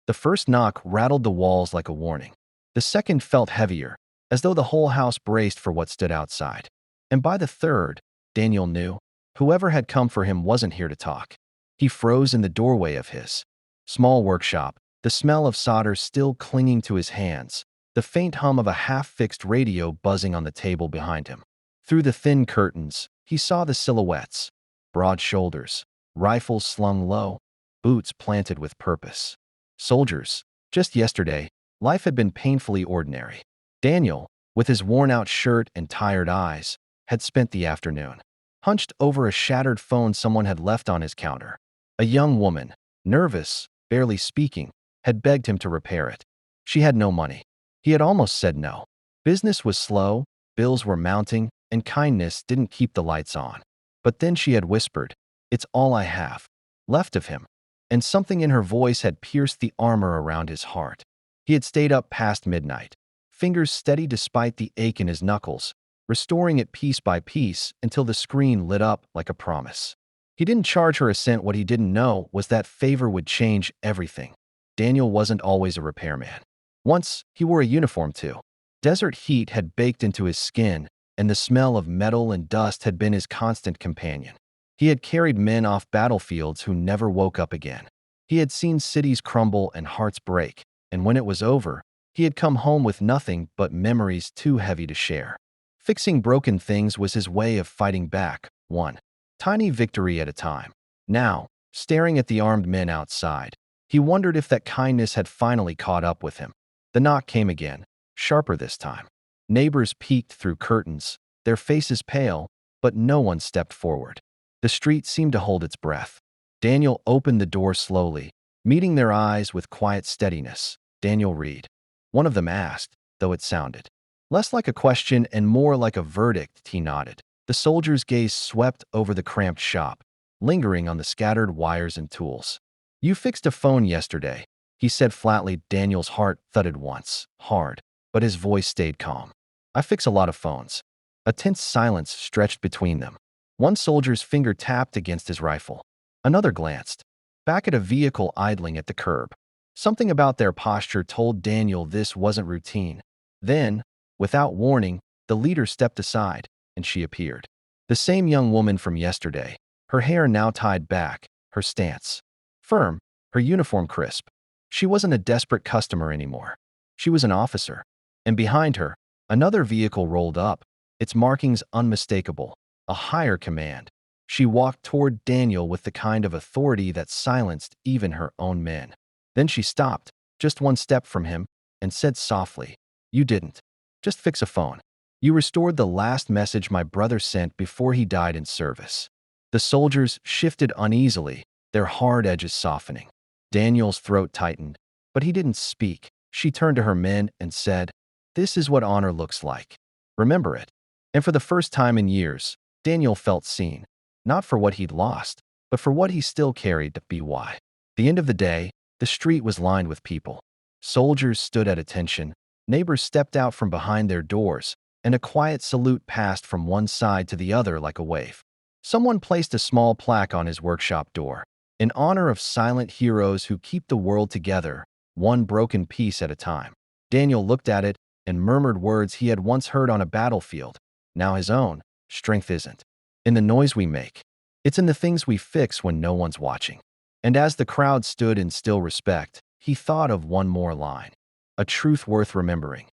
The first knock rattled the walls like a warning. The second felt heavier, as though the whole house braced for what stood outside. And by the third, Daniel knew, whoever had come for him wasn't here to talk. He froze in the doorway of his small workshop, the smell of solder still clinging to his hands, the faint hum of a half-fixed radio buzzing on the table behind him. Through the thin curtains, he saw the silhouettes, broad shoulders, rifles slung low, boots planted with purpose. Soldiers. Just yesterday, life had been painfully ordinary. Daniel, with his worn-out shirt and tired eyes, had spent the afternoon hunched over a shattered phone someone had left on his counter. A young woman, nervous, barely speaking, had begged him to repair it. She had no money. He had almost said no. Business was slow, bills were mounting, and kindness didn't keep the lights on. But then she had whispered, "It's all I have left of him," and something in her voice had pierced the armor around his heart. He had stayed up past midnight, fingers steady despite the ache in his knuckles, restoring it piece by piece until the screen lit up like a promise. He didn't charge her a cent. What he didn't know was that favor would change everything. Daniel wasn't always a repairman. Once, he wore a uniform too. Desert heat had baked into his skin, and the smell of metal and dust had been his constant companion. He had carried men off battlefields who never woke up again. He had seen cities crumble and hearts break, and when it was over, he had come home with nothing but memories too heavy to share. Fixing broken things was his way of fighting back, one tiny victory at a time. Now, staring at the armed men outside, he wondered if that kindness had finally caught up with him. The knock came again, sharper this time. Neighbors peeked through curtains, their faces pale, but no one stepped forward. The street seemed to hold its breath. Daniel opened the door slowly, meeting their eyes with quiet steadiness. "Daniel Reed?" one of them asked, though it sounded less like a question and more like a verdict. He nodded. The soldier's gaze swept over the cramped shop, lingering on the scattered wires and tools. "You fixed a phone yesterday," he said flatly. Daniel's heart thudded once, hard, but his voice stayed calm. "I fix a lot of phones." A tense silence stretched between them. One soldier's finger tapped against his rifle. Another glanced back at a vehicle idling at the curb. Something about their posture told Daniel this wasn't routine. Then, without warning, the leader stepped aside, and she appeared. The same young woman from yesterday, her hair now tied back, her stance firm, her uniform crisp. She wasn't a desperate customer anymore. She was an officer. And behind her, another vehicle rolled up, its markings unmistakable, a higher command. She walked toward Daniel with the kind of authority that silenced even her own men. Then she stopped, just one step from him, and said softly, "You didn't just fix a phone. You restored the last message my brother sent before he died in service." The soldiers shifted uneasily, their hard edges softening. Daniel's throat tightened, but he didn't speak. She turned to her men and said, "This is what honor looks like. Remember it." And for the first time in years, Daniel felt seen, not for what he'd lost, but for what he still carried to be why. At the end of the day, the street was lined with people. Soldiers stood at attention, neighbors stepped out from behind their doors, and a quiet salute passed from one side to the other like a wave. Someone placed a small plaque on his workshop door, in honor of silent heroes who keep the world together, one broken piece at a time. Daniel looked at it and murmured words he had once heard on a battlefield. Now his own strength isn't in the noise we make. It's in the things we fix when no one's watching. And as the crowd stood in still respect, he thought of one more line, a truth worth remembering.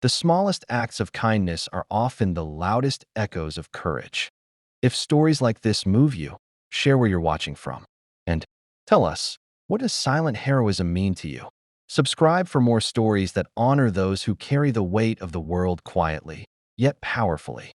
The smallest acts of kindness are often the loudest echoes of courage. If stories like this move you, share where you're watching from. And tell us, what does silent heroism mean to you? Subscribe for more stories that honor those who carry the weight of the world quietly, yet powerfully.